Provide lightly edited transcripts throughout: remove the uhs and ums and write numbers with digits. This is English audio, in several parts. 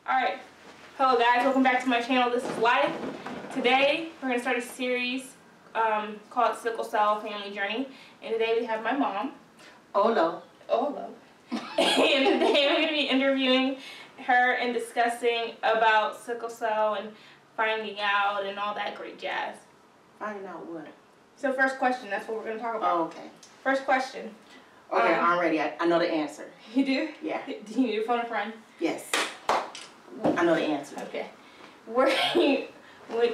Alright, hello guys, welcome back to my channel. This is Life. Today we're going to start a series called Sickle Cell Family Journey. And today we have my mom. Hello. Hello. And today we're going to be interviewing her and discussing about sickle cell and finding out and all that great jazz. Finding out what? So first question, that's what we're going to talk about. Oh, okay. First question. Okay, I'm ready. I know the answer. You do? Yeah. Do you need to phone a friend? Yes. I know the answer. Okay.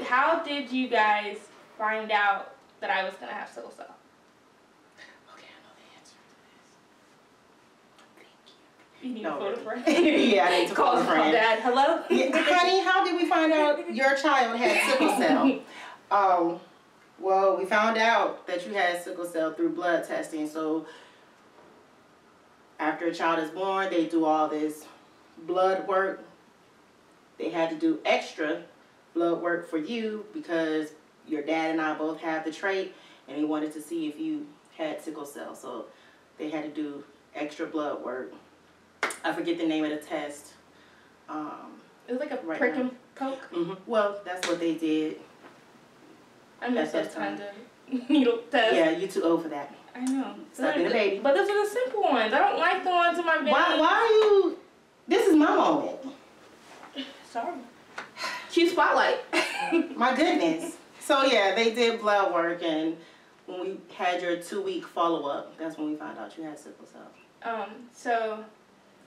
How did you guys find out that I was going to have sickle cell? Okay, I know the answer to this. Thank you. You need to phone a friend? Yeah, I need to phone a friend. Call Dad. Hello? Yeah, honey, how did we find out your child had sickle cell? Well, we found out that you had sickle cell through blood testing. So after a child is born, they do all this blood work. They had to do extra blood work for you because your dad and I both have the trait, and they wanted to see if you had sickle cell. So they had to do extra blood work. I forget the name of the test. It was like a prick and poke? Mm-hmm. Well, that's what they did. I miss those kinds of needle tests. Yeah, you're too old for that. I know. Stop being a baby. But those are the simple ones. I don't like the ones in my baby. Why are you... This is my moment. Sorry. Cue spotlight. My goodness. So yeah, they did blood work, and when we had your 2-week follow-up, that's when we found out you had sickle cell. So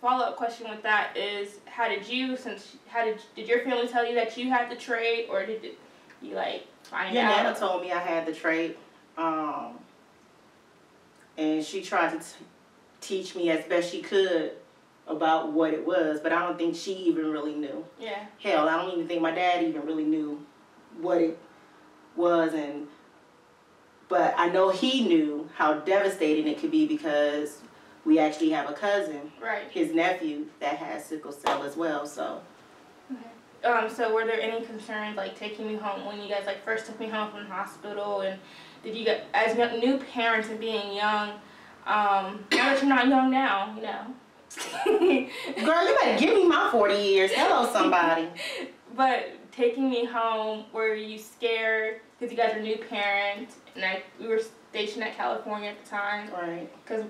follow-up question with that is, did your family tell you that you had the trait, or did you like find out? Your nana told me I had the trait, and she tried to teach me as best she could about what it was, but I don't think she even really knew. Yeah. Hell, I don't even think my dad even really knew what it was, but I know he knew how devastating it could be because we actually have a cousin, right, his nephew, that has sickle cell as well. So. Okay. So were there any concerns like taking me home when you guys like first took me home from the hospital, and did you get, as new parents and being young, now that you're not young now, you know. Girl, you better give me my 40 years. Hello, somebody. But taking me home, were you scared because you guys are new parents, and we were stationed at California at the time, right? Because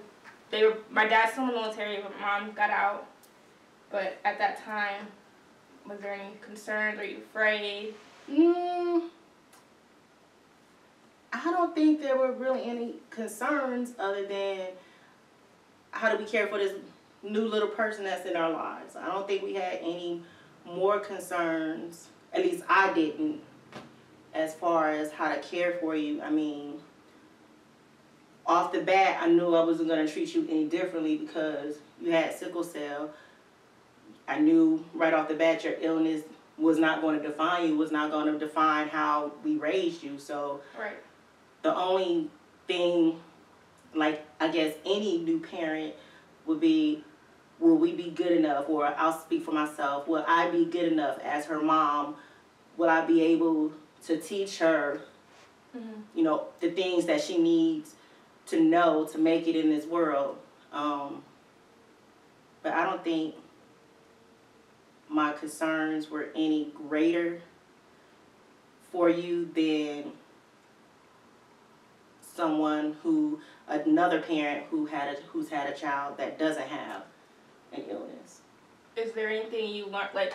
my dad's still in the military, but mom got out. But at that time, was there any concerns? Were you afraid? I don't think there were really any concerns other than how do we care for this new little person that's in our lives. I don't think we had any more concerns, at least I didn't, as far as how to care for you. I mean, off the bat, I knew I wasn't going to treat you any differently because you had sickle cell. I knew right off the bat your illness was not going to define you, was not going to define how we raised you. So right. The only thing, like I guess any new parent would be, will we be good enough? Or I'll speak for myself. Will I be good enough as her mom? Will I be able to teach her, you know, the things that she needs to know to make it in this world? But I don't think my concerns were any greater for you than someone another parent who's had a child that doesn't have an illness. Is there anything you learned, like,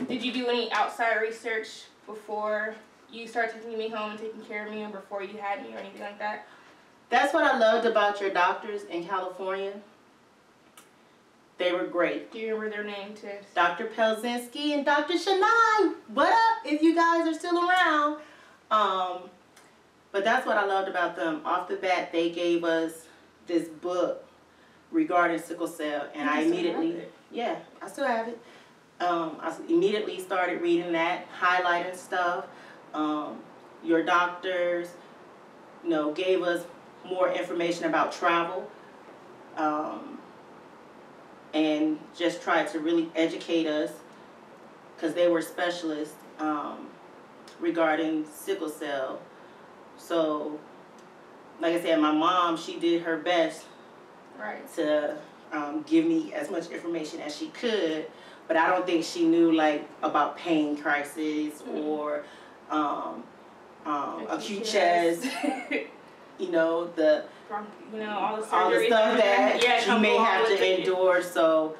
did you do any outside research before you started taking me home and taking care of me, and before you had me, or anything like that? That's what I loved about your doctors in California. They were great. Do you remember their name too? Dr. Pelzinski and Dr. Shania. What up, if you guys are still around? But that's what I loved about them. Off the bat, they gave us this book regarding sickle cell, and I immediately, yeah, I still have it. I immediately started reading that, highlighting stuff. Your doctors, you know, gave us more information about travel, and just tried to really educate us because they were specialists regarding sickle cell. So, like I said, my mom, she did her best to give me as much information as she could but I don't think she knew like about pain crisis or acute chest. You know, all the all the stuff that you may have to endure. So,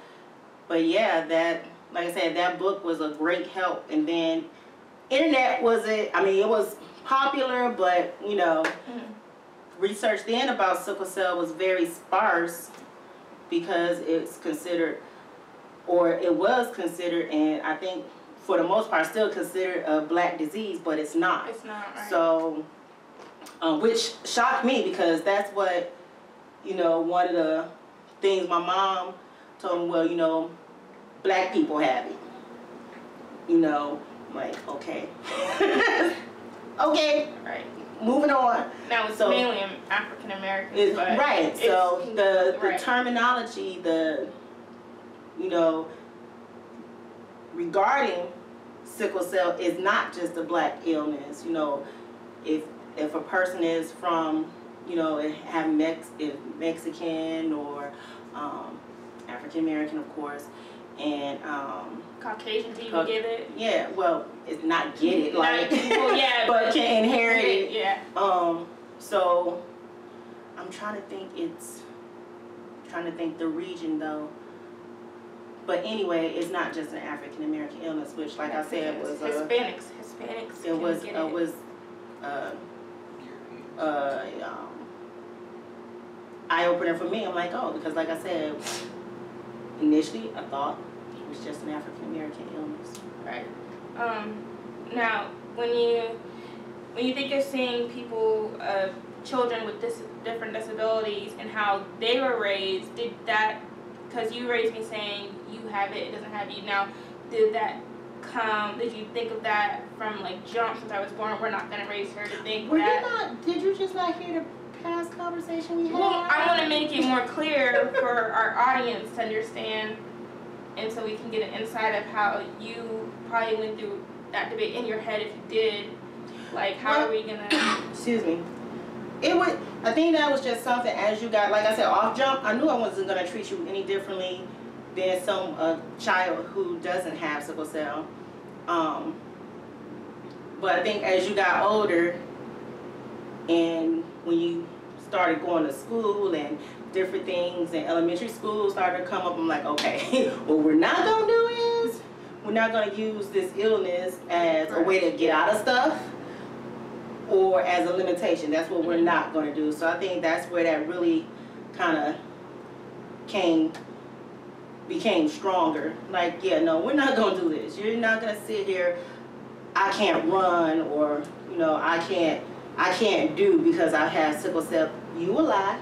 but yeah, that, like I said, that book was a great help. And then internet wasn't, I mean, it was popular, but you know, research then about sickle cell was very sparse because it's considered, or it was considered, and I think for the most part still considered a black disease, but it's not. It's not, right. So, which shocked me because that's what, you know, one of the things my mom told me, well, you know, black people have it. You know, like, okay. Okay. Right. Moving on. Now it's mainly African Americans. Right. So the right. terminology, you know, regarding sickle cell is not just a black illness. You know, if a person is from, you know, have Mexican or African American, of course, and Caucasians even get it. Yeah, well, it's not get it like, well, yeah, but can inherit it. Yeah. So I'm trying to think the region though. But anyway, it's not just an African American illness, which, like I said, was Hispanics. It was eye opener for me. I'm like, oh, because like I said, initially I thought it was just an African American illness. Right. Now, when you think of seeing people, children with different disabilities and how they were raised, did that, because you raised me saying you have it, it doesn't have you. Now, did you think of that from like jump since I was born, we're not going to raise her to think that? Did you just not hear the past conversation we had? Well, I want to make it more clear for our audience to understand, and so we can get an insight of how you probably went through that debate in your head if you did. Like, how are we going to... Excuse me. I think that was just something as you got, like I said, off jump, I knew I wasn't going to treat you any differently than some child who doesn't have sickle cell. But I think as you got older and when you started going to school and different things and elementary school started to come up, I'm like, okay, what we're not going to do is we're not going to use this illness as a way to get out of stuff or as a limitation. That's what we're not going to do. So I think that's where that really kind of became stronger. Like, yeah, no, we're not going to do this. You're not going to sit here, I can't run, or, you know, I can't do because I have sickle cell. You a lie.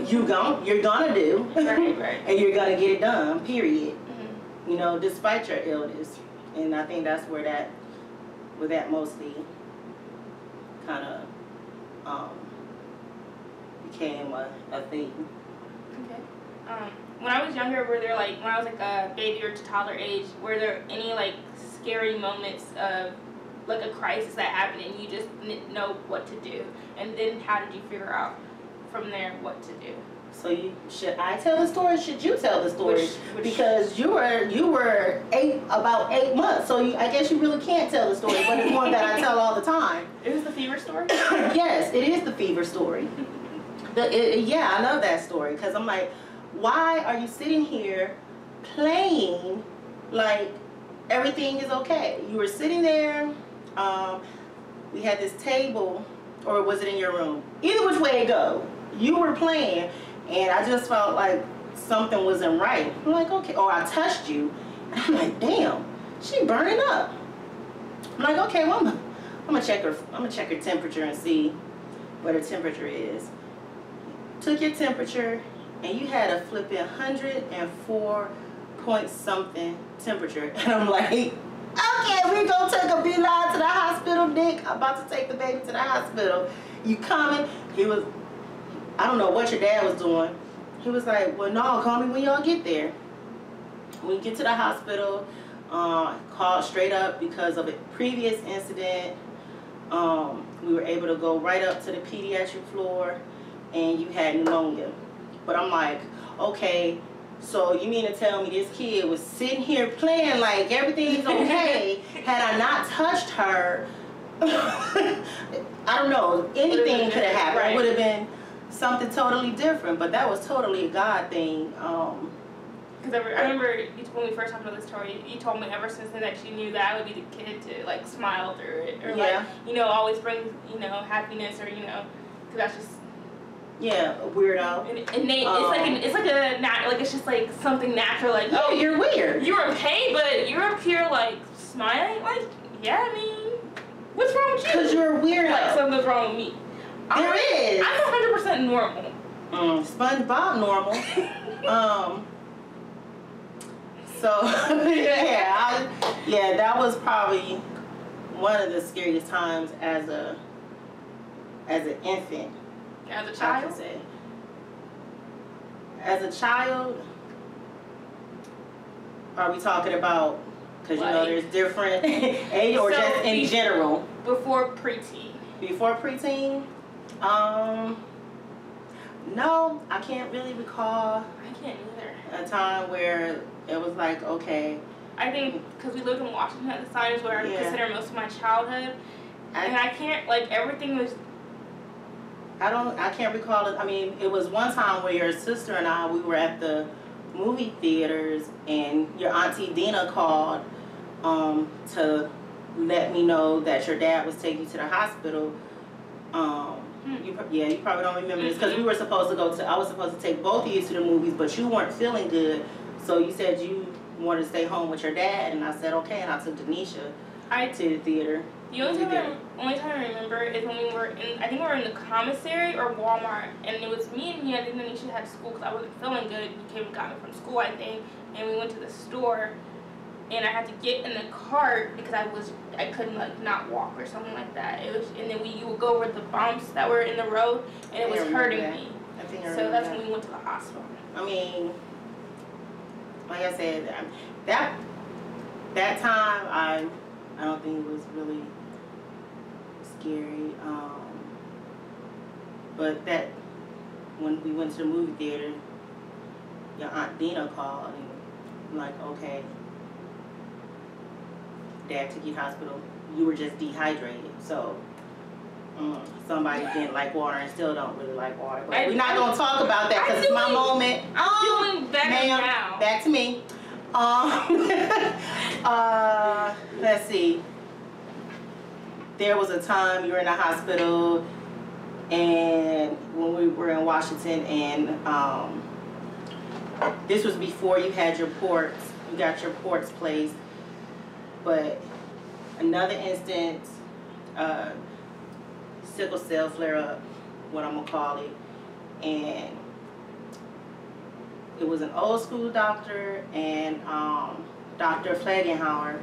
You're gonna do. Right. And you're gonna get it done, period. You know, despite your illness. And I think that's where that mostly kind of became a thing. Okay. When I was younger, when I was like a baby or toddler age, were there any like scary moments of like a crisis that happened and you just didn't know what to do? And then how did you figure out from there what to do? So should I tell the story? Or should you tell the story? Because you were about 8 months, so I guess you really can't tell the story. But it's one that I tell all the time. It was the fever story. Yes, it is the fever story. Yeah, I love that story because I'm like, why are you sitting here playing like everything is okay? You were sitting there. We had this table, or was it in your room? Either which way it go, you were playing. And I just felt like something wasn't right. I'm like, okay. Or I touched you. And I'm like, damn, she burning up. I'm like, okay, well, I'm gonna check her temperature and see what her temperature is. Took your temperature, and you had a flipping 104 point something temperature. And I'm like, okay, we gonna take a beeline to the hospital, Nick. I'm about to take the baby to the hospital. You coming? I don't know what your dad was doing. He was like, well, no, call me when y'all get there. When we get to the hospital, called straight up because of a previous incident. We were able to go right up to the pediatric floor, and you had pneumonia. But I'm like, okay, So you mean to tell me this kid was sitting here playing like everything's okay? Had I not touched her, I don't know, anything could have happened. Right. It would have been something totally different, but that was totally a God thing. Because I remember when we first talked about this story, you told me ever since then that you knew that I would be the kid to like smile through it, or Yeah. like, you know, always bring, you know, happiness, or, you know, because that's just, yeah, a weirdo. innate. It's like it's just like something natural. Like, Oh, you're weird. you're in pain, but you're up here like smiling. Like, yeah, I mean, what's wrong with you? Because you're a weirdo. Like something's wrong with me. There is. I'm 100% normal. SpongeBob normal. So yeah, that was probably one of the scariest times as an infant. As a I child? could say. As a child, are we talking about, because you know there's different age, or So just in general? Before preteen. Before preteen? No, I can't really recall I can't either. a time where it was like, okay. I think because we lived in Washington at the time is where I consider most of my childhood. And I can't, like, everything was... I can't recall it. I mean, it was one time where your sister and I, we were at the movie theaters, and your auntie Dina called to let me know that your dad was taking you to the hospital. You probably don't remember this, because we were supposed to I was supposed to take both of you to the movies, but you weren't feeling good, so you said you wanted to stay home with your dad, and I said okay, and I took Denisha to the theater. The only time I remember is when we were in, I think we were in the commissary or Walmart, and it was me and I think Denisha had school because I wasn't feeling good. You came and got me from school, I think, and we went to the store, and I had to get in the cart because I couldn't like not walk or something like that. It was, and then you would go over the bumps that were in the road, and it was hurting me. I think I so that's when we went to the hospital. I mean, like I said, that time I don't think it was really scary. But that when we went to the movie theater, your Aunt Dina called and like, okay, Dad took you to the hospital. You were just dehydrated, so somebody didn't like water and still don't really like water. But we're not gonna talk about that because it's my moment. I'm doing better now. Back to me. Let's see. There was a time you were in the hospital, and when we were in Washington, and this was before you had your ports. You got your ports placed, but another instance, sickle cell flare up, what I'm gonna call it, and it was an old school doctor, and Dr. Flagenhauer.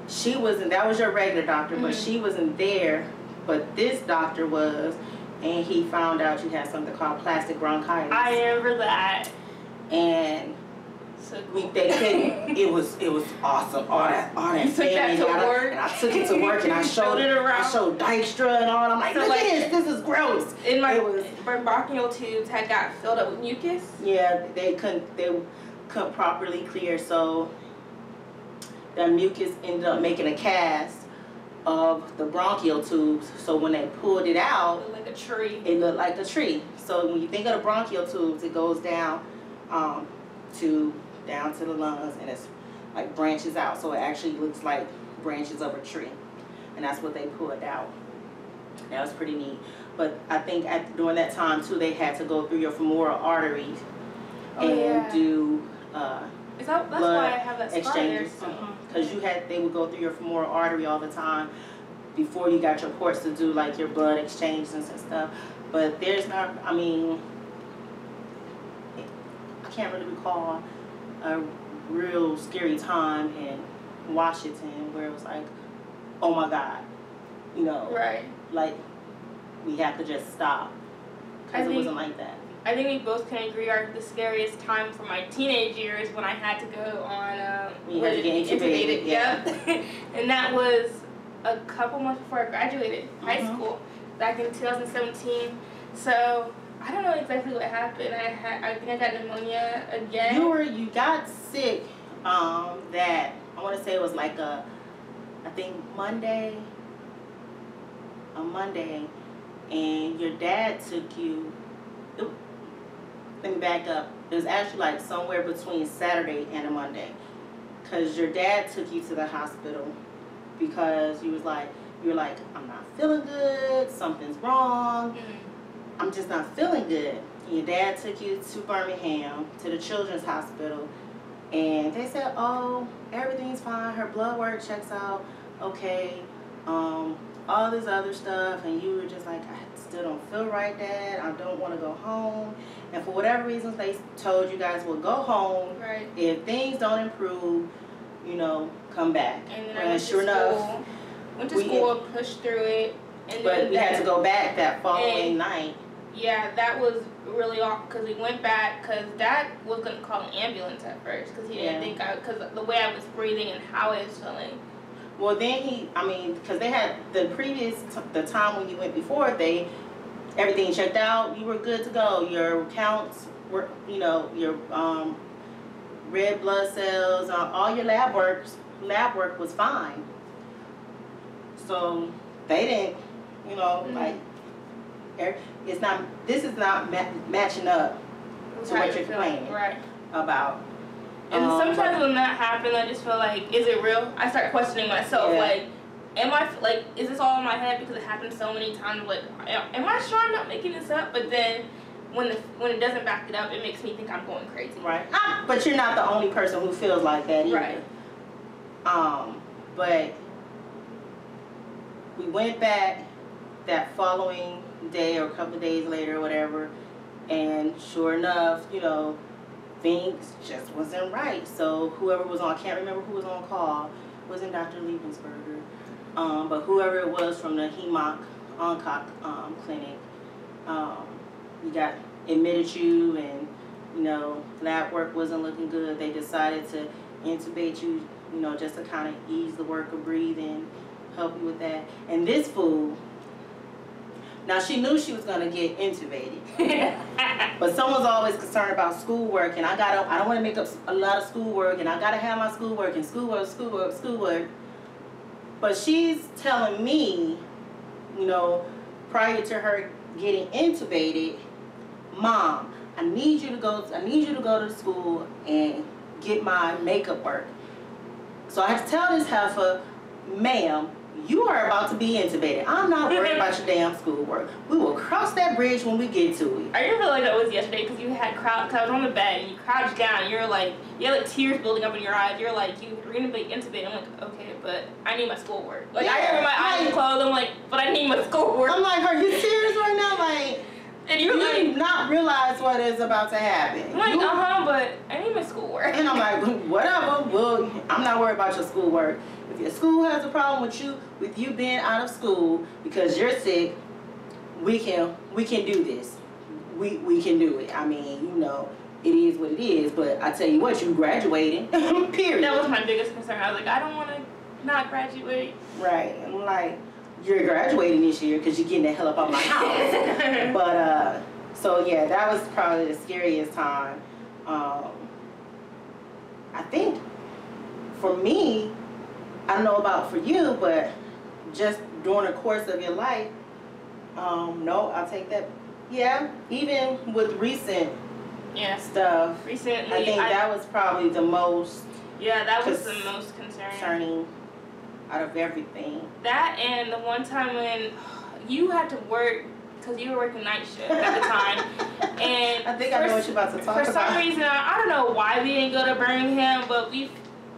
She wasn't, that was your regular doctor, but she wasn't there, but this doctor was, and he found out you had something called plastic bronchitis. I remember that. And so cool. they couldn't, it was awesome. All that you took that to work? And I took it to work, and I showed it around. I showed Dykstra and all. I'm like, look at this is gross. In my bronchial tubes had got filled up with mucus. Yeah, they couldn't properly clear, so that mucus ended up making a cast of the bronchial tubes. So when they pulled it out, it looked like a tree. It looked like a tree. So when you think of the bronchial tubes, it goes down to the lungs, and it's like branches out. So it actually looks like branches of a tree, and that's what they pulled out. That was pretty neat. But I think during that time too, they had to go through your femoral arteries and do that's why I have that scar exchanges, because they would go through your femoral artery all the time before you got your ports to do like your blood exchanges and stuff. But there's not, I mean, I can't really recall a real scary time in Washington where it was like, oh my God, you know, like we have to just stop, because it wasn't like that. I think we both can agree the scariest time for my teenage years when I had to go on you had to get intubated. Yeah. And that was a couple months before I graduated high school, back in 2017. So I don't know exactly what happened. I think I got pneumonia again. You got sick. That I want to say it was like I think Monday. A Monday, and your dad took you. Let me back up. It was actually like somewhere between Saturday and a Monday, because your dad took you to the hospital because you were like, I'm not feeling good. Something's wrong. Mm-hmm. I'm just not feeling good. And your dad took you to Birmingham to the Children's Hospital, and they said, oh, everything's fine. Her blood work checks out. Okay. All this other stuff, and you were just like, I still don't feel right, Dad. I don't want to go home. And for whatever reasons, they told you guys, well, go home. Right. If things don't improve, come back. And then I went sure to school. Went to school, pushed through it. And but we had to go back that following night. Yeah, that was really awkward because we went back because Dad was going to call an ambulance at first because he didn't think because the way I was breathing and how I was feeling. Well, then because they had the time when you went before, everything checked out, you were good to go. Your counts were, your red blood cells, all your lab work was fine. So they didn't, like, this is not matching up to what you're complaining about. And sometimes when that happens, I just feel like, is it real? I start questioning myself, like, is this all in my head because it happens so many times? Like, am I sure I'm not making this up? But then when it doesn't back it up, it makes me think I'm going crazy. Right. But you're not the only person who feels like that either. Right. But we went back that following day or a couple of days later or whatever, and sure enough, things just wasn't right. So whoever was on, I can't remember who was on call, wasn't Dr. Liebensberger, but whoever it was from the HEMOC ONCOC clinic, admitted you, and lab work wasn't looking good. They decided to intubate you, just to kind of ease the work of breathing, help you with that. And this fool, now she knew she was gonna get intubated, but someone's always concerned about schoolwork, and I don't want to make up a lot of schoolwork, and I gotta have my schoolwork and schoolwork. But she's telling me, prior to her getting intubated, Mom, I need you to go to school and get my makeup work. So I have to tell this heifer, ma'am, you are about to be intubated. I'm not worried about your damn schoolwork. We will cross that bridge when we get to it. I didn't feel like that was yesterday because you had cause I was on the bed and you crouched down and you had like tears building up in your eyes. You're like, you're gonna be intubated. I'm like, okay, but I need my schoolwork. Like, I remember my eyes closed. I'm like, but I need my schoolwork. I'm like, are you serious right now? Like, and you do not realize what is about to happen. I'm like, but I need my schoolwork. And I'm like, whatever. Well, I'm not worried about your schoolwork. If your school has a problem with you being out of school because you're sick, we can do this. We can do it. I mean, it is what it is. But I tell you what, you graduating. Period. That was my biggest concern. I was like, I don't want to not graduate. Right. I'm like, you're graduating this year because you're getting the hell up out my house. But so yeah, that was probably the scariest time. I think for me, I don't know about for you, but just during the course of your life, no, I'll take that. Yeah, even with recent stuff, recently, I think that was probably the most. Yeah, that was the most concerning out of everything. That and the one time when you had to work because you were working night shift at the time, and I think I know what you're about to talk about. For some reason, I don't know why we didn't go to Birmingham, but we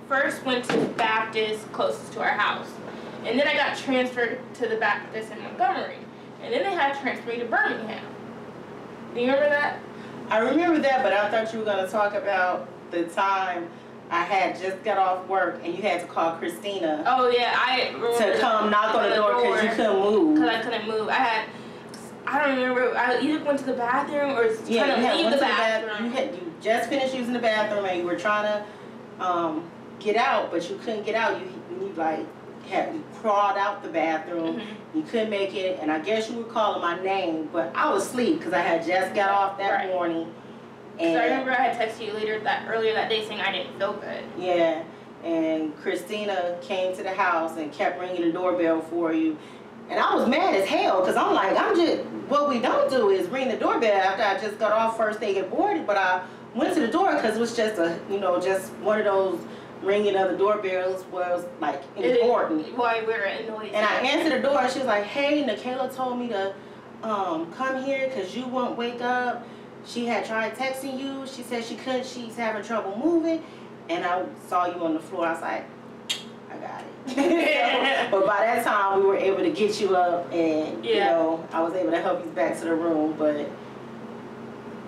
first went to Baptist closest to our house, and then I got transferred to the Baptist in Montgomery, and then they had transferred me to Birmingham. Do you remember that? I remember that, but I thought you were going to talk about the time I had just got off work and you had to call Christina. Oh yeah, I remember to come knock on the door because you couldn't move. Because I couldn't move. I don't remember. I either went to the bathroom or trying to leave the bathroom. You just finished using the bathroom and you were trying to get out, but you couldn't get out. You like had crawled out the bathroom. You couldn't make it, and I guess you were calling my name, but I was asleep because I had just got off that morning. And I remember I had texted you earlier that day saying I didn't feel good. Yeah, and Christina came to the house and kept ringing the doorbell for you. And I was mad as hell because I'm like, what we don't do is ring the doorbell after I just got off first thing at boarding, but I went to the door because it was just just one of those ringing of the doorbells was like important. Why we're annoyed. And I answered the door and she was like, hey, Nikayla told me to come here because you won't wake up. She had tried texting you. She said she couldn't. She's having trouble moving. And I saw you on the floor. I was like, I got it. But by that time, we were able to get you up, and I was able to help you back to the room. But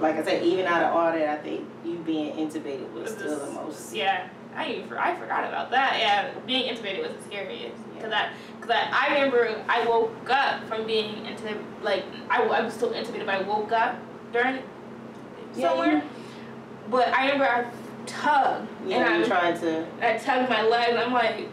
like I said, even out of all that, I think you being intubated was still the most. Yeah, I forgot about that. Yeah, being intubated was the scariest. Cause I remember I woke up from being intubated. Like I was still intubated, but I woke up during somewhere. But I remember I tugged. Yeah, I tugged my leg, and I'm like,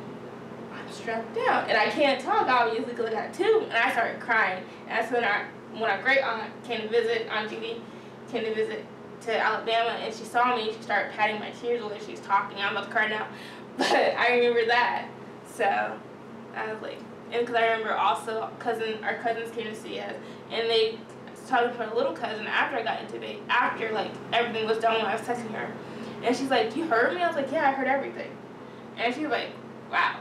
I'm strapped down, and I can't talk obviously because I got a tube, and I started crying. And that's when our great aunt came to visit, Aunt Judy came to visit to Alabama, and she saw me. She started patting my tears away. She was talking. I'm about to cry now, but I remember that. So I was like, and because I remember also our cousins came to see us, and they talking to my little cousin after I got intubated, after like everything was done when I was texting her. And she's like, you heard me? I was like, yeah, I heard everything. And she was like, wow,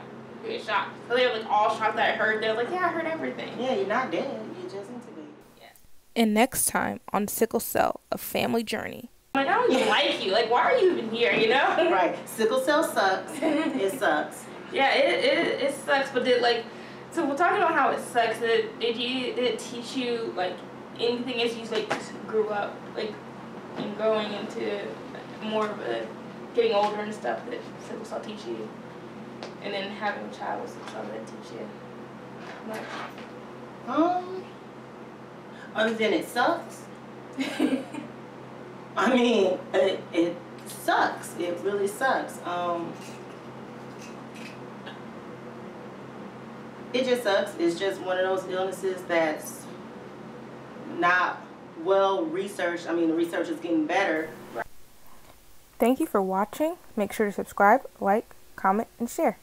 you're shocked. So they were like all shocked that I heard. They were like, yeah, I heard everything. Yeah, you're not dead. You're just intubated. Yeah. And next time on Sickle Cell, a family journey. I'm like, I don't even like you. Like, why are you even here, you know? Right. Sickle cell sucks. It sucks. Yeah, it sucks. But so we're talking about how it sucks. Did it teach you, like, anything as you, like, just grew up, like, and growing into more of a getting older and stuff that sickle cell teach you, and then having a child with sickle cell that teach you much? Other than it sucks. I mean, it sucks. It really sucks. It just sucks. It's just one of those illnesses that's not well researched. I mean, the research is getting better. Thank you for watching. Make sure to subscribe, like, comment, and share.